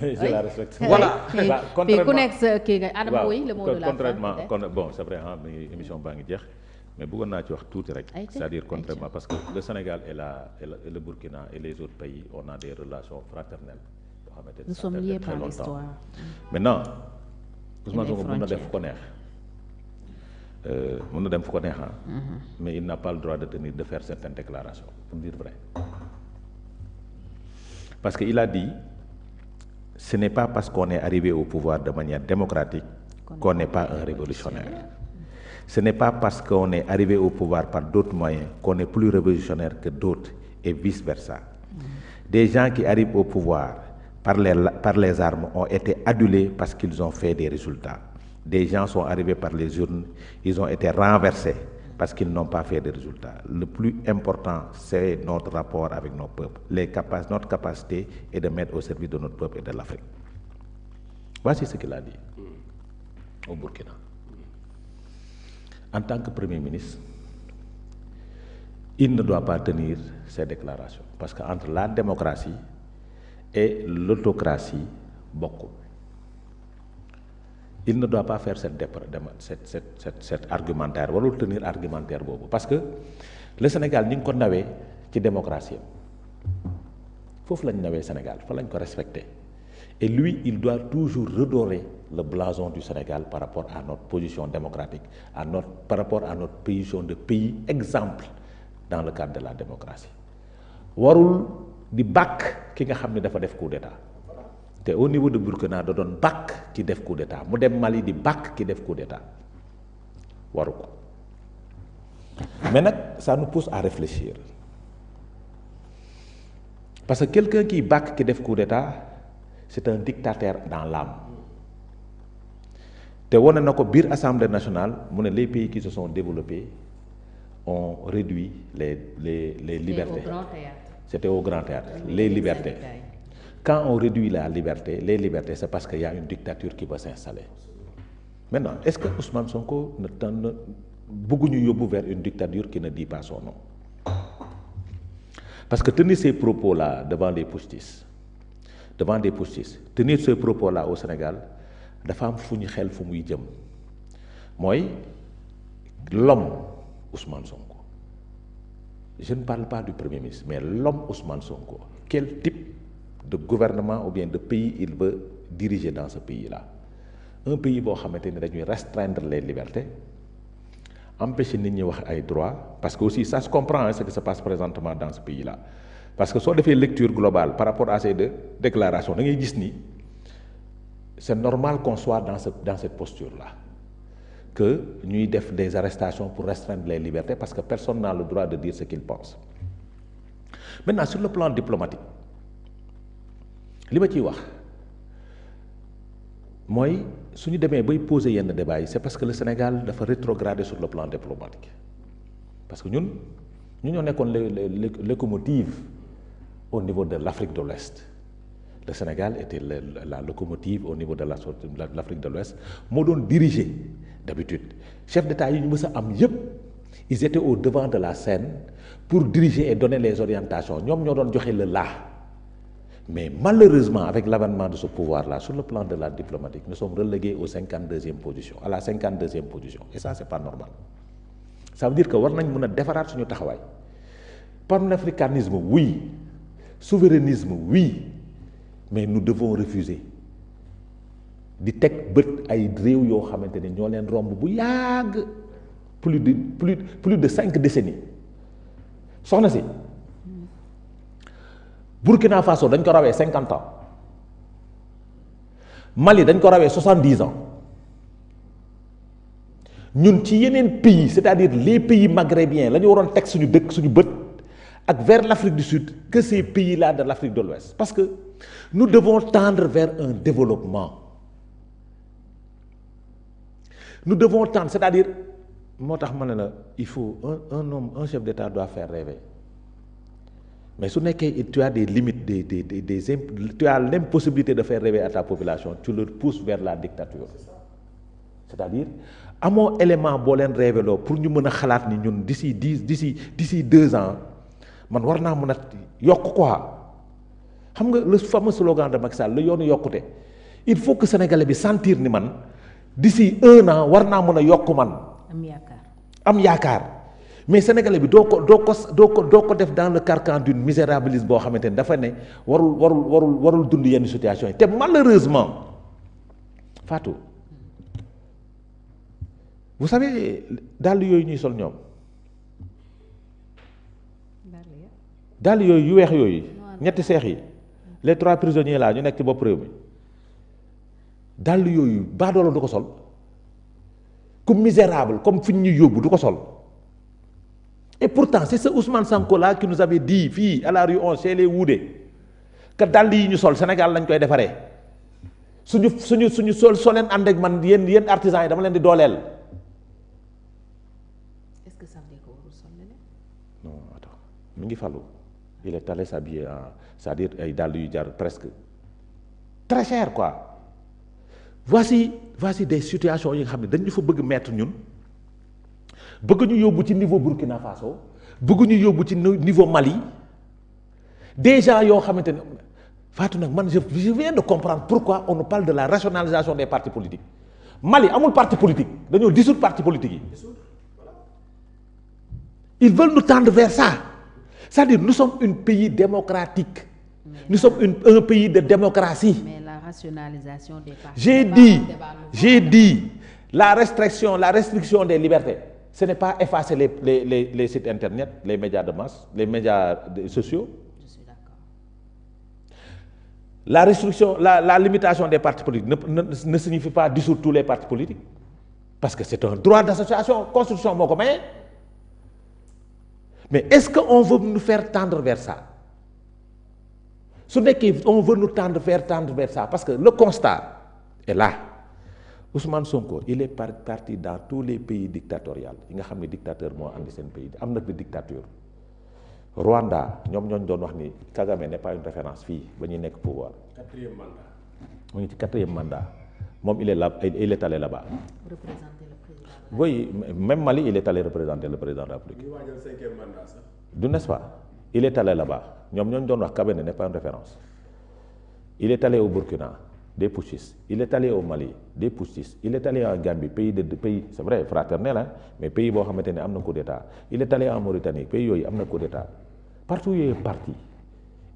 Je la respecte. Voilà. Puis ku nekk sa kii nga Adama oui le mot de la fin contrairement bon c'est vrai ah mi émission baa ngi jeex mais bëggoon naa ci wax tuuti rek. C'est-à-dire contrairement parce que le Sénégal et le Burkina et les autres pays on a des relations fraternelles yoo xamante ne nous sommes liés par l'histoire. maintenant Ousmane Sonko mën na def fu ko neex mën na dem fu ko neex mais il n'a pas le droit de faire certaines déclarations pour dire vrai parce que il a dit ce n'est pas parce qu'on est arrivé au pouvoir de manière démocratique qu'on n'est pas un révolutionnaire. Ce n'est pas parce qu'on est arrivé au pouvoir par d'autres moyens qu'on est plus révolutionnaire que d'autres et vice-versa. Des gens qui arrivent au pouvoir par les armes ont été adulés parce qu'ils ont fait des résultats. Des gens sont arrivés par les urnes, ils ont été renversés parce qu'ils n'ont pas fait de résultats. Le plus important, c'est notre rapport avec nos peuples. Notre capacité est de mettre au service de notre peuple et de l'Afrique. Voici ce qu'il a dit au Burkina. En tant que Premier ministre, il ne doit pas tenir ces déclarations. Parce qu'entre la démocratie et l'autocratie, beaucoup. Il ne doit pas faire cet argumentaire warul tenir argumentaire boobu parce que le Sénégal ñu ngi ko nawee ci démocratie foofu lañ nawee Sénégal fa lañ ko respecté et lui il doit toujours redorer le blason du Sénégal par rapport à notre position démocratique par rapport à notre position de pays exemple dans le cadre de la démocratie warul di bàkk ki nga xam ne dafa def coup d'état te au niveau de Burkina da doon bàkk ci def coup d'état mu dem Mali di bàkk ki def coup d'état waru ko mais nag ça nous pousse à réfléchir parce que quelqu'un qui bàkk ki def coup d'état c'est un dictateur dans l'âme te wane na ko biir Assemblée nationale mu ne les pays qui se sont développés ont réduit les libertés. C'était au Grand Théâtre. Les libertés. Quand on réduit les libertés, c'est parce qu'il y a une dictature qui va s'installer. Maintenant, est-ce que Ousmane Sonko ne tend beaucoup vers une dictature qui ne dit pas son nom? Parce que tenir ces propos-là devant des putschistes, tenir ces propos-là au Sénégal, dafa am fu ñu xel fu muy jëm mooy l'homme Ousmane Sonko. Je ne parle pas du Premier ministre, mais l'homme Ousmane Sonko. Quel type de gouvernement ou bien de pays il veut diriger dans ce pays-là? Un pays boo xamante ni dañuy restreindre les libertés, empêcher nit ñi wax ay droits, parce que aussi ça se comprend ce qui se passe présentement dans ce pays-là. Parce que soo defee lecture globale par rapport à ces deux déclarations da ngay gis ni c'est normal qu'on soit dans cette posture-là. Que ñuy def des arrestations pour restreindre les libertés parce que personne n'a le droit de dire ce qu'il pense. Maintenant sur le plan diplomatique li ma ciy wax mooy su ñu demee bay poser yenn débat yi c'est parce que le Sénégal dafa rétrograder sur le plan diplomatique parce que ñun ñoo nekkoon locomotive au niveau de l'Afrique de l'Ouest. Le Sénégal était la locomotive au niveau de l'Afrique de l'Ouest moo doon diriger d'habitude chef d'État yi ñu mës a am yépp ils étaient au devant de la scène pour diriger et donner les orientations ñoom ñoo doon joxe le là mais malheureusement avec l'avènement de ce pouvoir-là sur le plan de la diplomatique nous sommes relégués à la 52e position et ça c'est pas normal. Ça veut dire que war nañ mën a defaraat suñu taxawaay panafricanisme oui souverainisme oui mais nous devons refuser di teg bët ay réew yoo xamante ne ñoo leen romb bu yàgg plus de 5 décennies soxna si Burkina Faso dañ ko rawee 50 ans Mali dañ ko rawee 70 ans ñun ci yeneen pays c'est-à-dire les pays maghrébiens la ñu waroon teg suñu dëkk suñu bët ak vers l'Afrique du Sud que ces pays-là de l'Afrique de l'Ouest parce que nous devons tendre vers un développement. Nous devons tendre, c'est-à-dire, il faut un chef d'État doit faire rêver. Mais si tu as des limites, tu as l'impossibilité de faire rêver à ta population, tu le pousses vers la dictature. C'est-à-dire, à mon élément boo leen rêver loo pour ñu mën a xalaat ni ñun d'ici 2 ans man war naa mën a yokk quoi xam nga le fameux slogan de Macky Sall la yoonu yokkute il faut que sénégalais bi sentir ni man d'ici 1 an war naa mën a yokk man. am yaakaar mais sénégalais bi doo ko def dans le carcan d'une misérabilisme boo xamante ni dafa ne warul dund yenn situation yi te malheureusement Fatou vous savez dàll yooyu ñuy sol ñoom dàll yooyu yu weex yooyu ñetti seex yi les 3 prisonniers là ñu nekk ci bopp réew mi dàll yooyu baadoolo du ko sol ku misérable comme fi ñu yóbbu du ko sol et pourtant c'est ce Ousmane Sonko là qui nous avait dit fii à la rue 11 chez les Woudé que dàll yi ñu sol Sénégal lañ koy defaree suñu soo leen ànd ak man yéen artisans yi dama leen di dooleel. Est-ce que ça veut dire que warul sol leneen? Non attends mi ngi fallu il est allé s'habiller en c'est-à-dire ay dàll yu jar presque très cher quoi. voici des situations yi nga xam ne dañu fa bëgg mettre ñun bëgg ñu yóbbu ci niveau Burkina Faso bëgg ñu yóbbu ci niveau Mali des gens yoo xamante ne Fatou nag man je viens de comprendre pourquoi on nous parle de la rationalisation des partis politiques. Mali amul parti politique dañoo dissoudre parti politique yi. Ils veulent nous tendre vers ça c'est-à-dire nous sommes un pays démocratique. Nous sommes un pays de démocratie. Mais la rationalisation des partis. J'ai dit la restriction des libertés. Ce n'est pas effacer les sites internet, les médias de masse, les médias sociaux. Je suis d'accord. La restriction, la limitation des partis politiques ne signifie pas dissoudre tous les partis politiques. Parce que c'est un droit d'association, constitution moo ko maye. Mais est-ce qu'on veut nous faire tendre vers ça? Su nekkee on veut nous faire tendre vers ça parce que le constat est là. Ousmane Sonko il est parti dans tous les pays dictatoriaux yi nga xam ne dictateur moo andi seen pays am na de dictature. Rwanda ñoom ñooñu doon wax ni Kagame n'est pas une référence fii ba ñuy nekk pouvoir. 4e mandat. mu ngi ci 4e mandat moom il est là, il est allé là-bas. Représenter le président. Oui, même Mali il est allé représenter le président de la République. ñu waajal 5e mandat sax. Du n'est-ce pas? Il est allé là-bas ñoom ñooñu doon wax Kagame n'est pas une référence. Il est allé au Burkina, des putschistes. Il est allé au Mali, des putschistes. Il est allé en Gambie, pays c'est vrai fraternel hein, mais pays boo xamante ne am na coup d'état. Il est allé en Mauritanie, pays yooyu am na coup d'état. Partout yooyu parti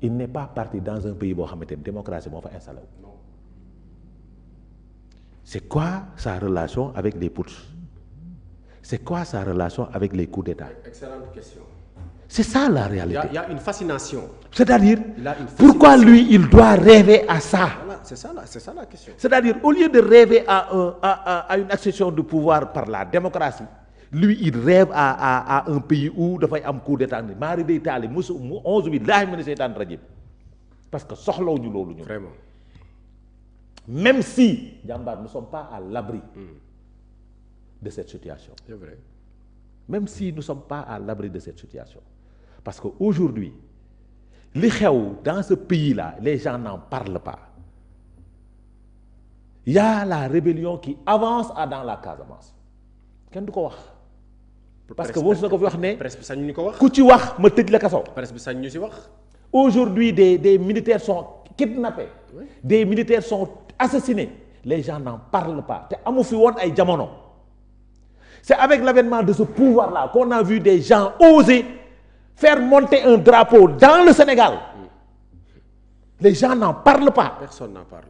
il n'est pas parti dans un pays boo xamante ne démocratie moo fa installé wu. C'est quoi sa relation avec les putsch? C'est quoi sa relation avec les coups d'état? Excellente question. C'est ça la réalité. Il y a une fascination. C'est-à-dire, pourquoi lui, il doit rêver à ça? Voilà, c'est ça la question. C'est-à-dire, au lieu de rêver à une accession de pouvoir par la démocratie, lui, il rêve à un pays où il y a un coup d'État. Mari d'Italie, 11 billahi min shaytan rajim. Parce que soxlawuñu loolu ñu. Vraiment. Même si, Jambar, nous ne sommes pas à l'abri de cette situation. C'est vrai. Même si nous ne sommes pas à l'abri de cette situation. Parce qu'aujourd'hui, li xew dans ce pays-là, les gens n'en parlent pas. Il y a la rébellion qui avance dans la Casamance. Kenn du ko wax. Parce que boo su ko fi wax ne. Presse bi sañ ñu ko wax. Ku ci wax ma tëj la kaso. Presse bi sañ ñu ci wax. Aujourd'hui, des militaires sont kidnappés. Oui. Des militaires sont assassinés. Les gens n'en parlent pas. Te amu fi woon ay jamono. C'est avec l'avènement de ce pouvoir-là qu'on a vu des gens oser faire monter un drapeau dans le Sénégal. Les gens n'en parlent pas. Personne n'en parle.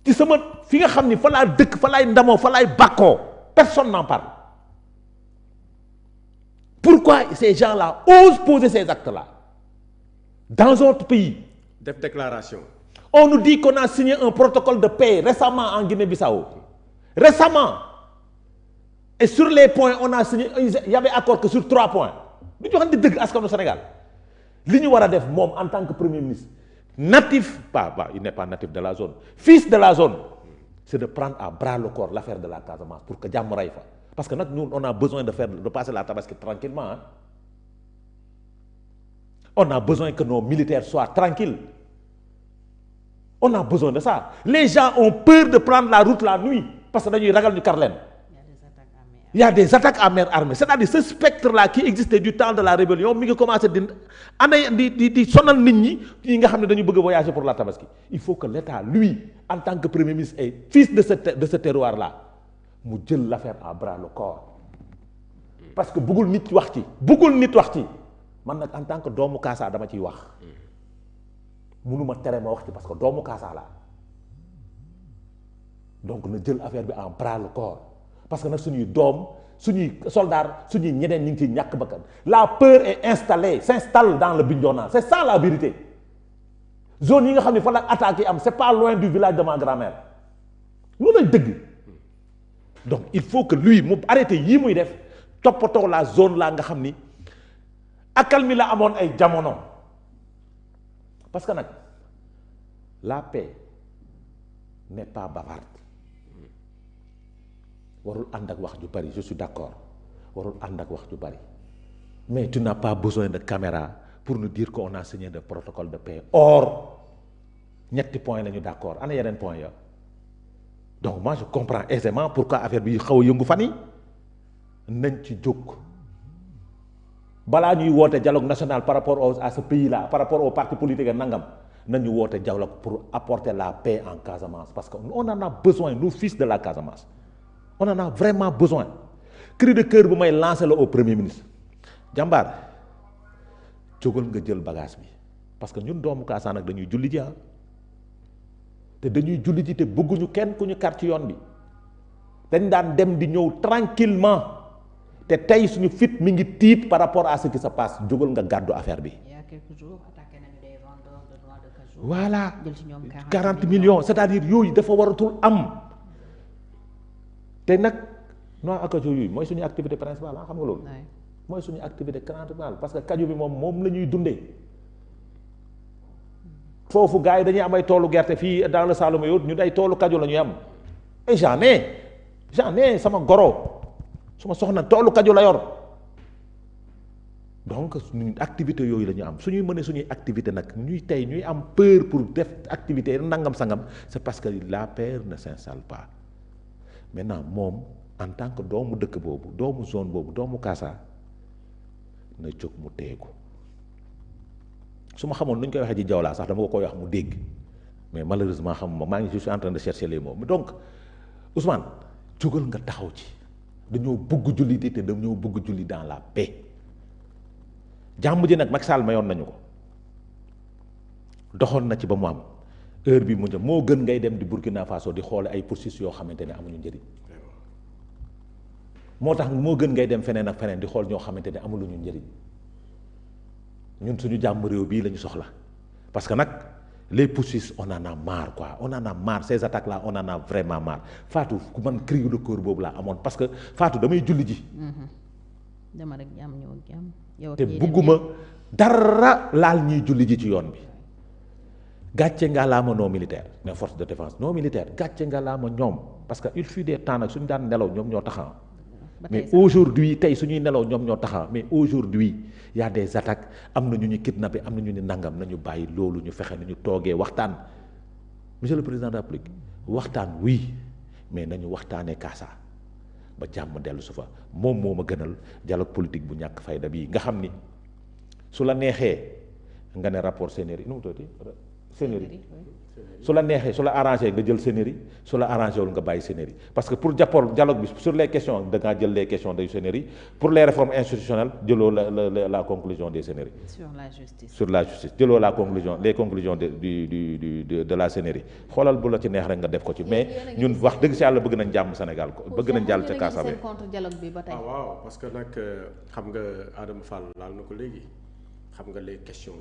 Ci sama fi nga xam ni fa laa dëkk fa laay ndamoo fa laay bàkkoo personne n'en parle. Pourquoi ces gens-là osent poser ces actes-là dans notre pays? Def déclaration. On nous dit qu'on a signé un protocole de paix récemment en Guinée-Bissau. Récemment. Et sur les points, on a signé, il y avait accord que sur 3 points. Nous avons dit au Sénégal. Ce que nous devons faire en tant que Premier ministre, natif, il n'est pas natif de la zone, fils de la zone, c'est de prendre à bras le corps l'affaire de la Casamance pour que Jàmm ray fa. Parce que nous, on a besoin de passer la Tabaski tranquillement. Hein. On a besoin que nos militaires soient tranquilles. On a besoin de ça. Les gens ont peur de prendre la route la nuit parce que nous ragal ñu kar leen. Il y a des attaques armées il y a des attaques à main armée c'est-à-dire ce spectre là qui existait du temps de la rébellion mi ngi commencé di sonal nit ñi nga xam ne dañu bëgg a voyager pour la tabaski il faut que l'État lui en tant que premier ministre et fils de ce terroir là mu jël l'affaire à bras le corps parce que bëggul nit wax ci man nag en tant que doomu Kaasa dama ciy wax mënuma tere ma wax ci parce que doomu Kaasa la donc na jël affaire bi en bras le corps parce que nag suñuy doom suñuy soldats suñuy ñeneen ñu ngi ciy ñàkk bakkan la peur est s'installe dans le Bignona c'est ça la vérité zone yi nga xam ne fa la attaque yi am c'est pas loin du village de ma grand-mère loolu lañ dëgg donc il faut que lui mu arrêté yii muy def toppatoo la zone là nga xam ni accalmie la amoon ay jamono parce que nag la paix n'est pas bavarde warul ànd ak wax ju bari je suis d'accord warul ànd ak wax ju bari mais tu n'as pas besoin de caméra pour nous dire qu'on a signé de protocole de paix or ñetti point la ñu d'accord ana yeneen point ya donc moi je comprends aisément pourquoi affaire bi xaw a yëngu fan yi nañ ci jóg balaa ñuy woote dialogue national par rapport à ce pays là par rapport aux partis politiques et nangam nañu woote dialogue pour apporter la paix en Casamance parce que on en a besoin nous fils de la Casamance on en a vraiment besoin cri de cœur bu may lancer la au premier ministre jàmbaar jógal nga jël bagage bi parce que ñun doomu Kaasaan nag dañuy julli ji te dañuy julli ji te bëgguñu kenn ku ñu kar ci yoon bi dañ daan dem di ñëw tranquillement te tey suñu fit mi ngi tiit par rapport à ce qui se passe jógal nga gàddu affaire bi. il y a quelques jours attaqué nañu des vendeurs de noix de cajou. voilà jël ci ñoom 40 millions c'est-à-dire yooyu dafa waratul am te nag noix à cajou yooyu mooy suñu activité principale xam nga loolu. mooy suñu activité principale parce que cajou bi moom la ñuy dundee foofu gars yi dañuy am ay toolu gerte fii dans le Saloum yow ñun ay toolu cajou la ñuy am et j'en ai sama goro. suma soxna toolu kaju la yor donc suñu activité yooyu la ñu am suñuy mënee suñuy activité nag ñuy am peur pour def activité nangam sangam c'est parce que la paix ne s'installe pas maintenant moom en tant que doomu dëkk boobu doomu zone boobu doomu Kaasa na jóg mu teegu su ma xamoon nu ñu koy waxee ci Jawla sax dama ko koy wax mu dégg mais malheureusement xamuma maa ngi je suis en train de chercher les mots donc Ousmane jógal nga taxaw ci. dañoo bëgg julli te dañoo bëgg julli dans la paix jàmm ji nag Macky Sall mayoon nañu ko doxoon na ci ba mu am heure bi mu jëm moo gën ngay dem di Burkina Faso di xoole ay processus yoo xamante ne amuñu njëriñ moo tax moo gën ngay dem feneen ak feneen di xool ñoo xamante ne amuluñu njëriñ ñun suñu jàmm réew bii la ñu soxla parce que nag les processus on en a marre quoi on en a marre ces attaques là on en a vraiment marre Fatou ku man cri de cœur boobu laa amoon parce que Fatou damay julli ji. dama rek jàmm ñëw jàmm. yow te bugguma dara laal ñuy julli ji ci yoon bi gàcce nga laa ma non militaire les forces de défense non militaire gàcce nga laa ma ñoom parce que il fut des temps nag suñu daan nelaw ñoom ñoo taxaw mais aujourd'hui tey suñuy nelaw ñoom ñoo taxaw mais aujourd'hui y a des attaques am na ñu ñu kidnappé am na ñu ni nangam nañu bàyyi loolu ñu fexe nañu toogee waxtaan monsieur le président de la République waxtaan oui mais nañu waxtaanee Kaasa ba jàmm dellu su fa moom moo ma gënal dialogue politique bu ñàkk fayda bii nga xam ni su la neexee nga ne rapport Sénéri nu mu tuddati Sénéri su la neexee su la arrangé nga jël Sénéri su la arrangé wul nga bàyyi Sénéri parce que pour jàppal dialogue bi sur les questions da ngaa jël les questions de Sénéri pour les réformes institutionnelles jëloo la conclusion des Sénéri. sur la justice jëloo la conclusion les conclusions de la Sénéri xoolal bu la ci neex rek nga def ko ci mais ñun wax dëgg si yàlla bëgg nañ jàmm Sénégal ko bëgg nañ jàll ca Kaasa bi. waaw parce que nag xam nga Adama Fall laal na ko léegi xam nga les questions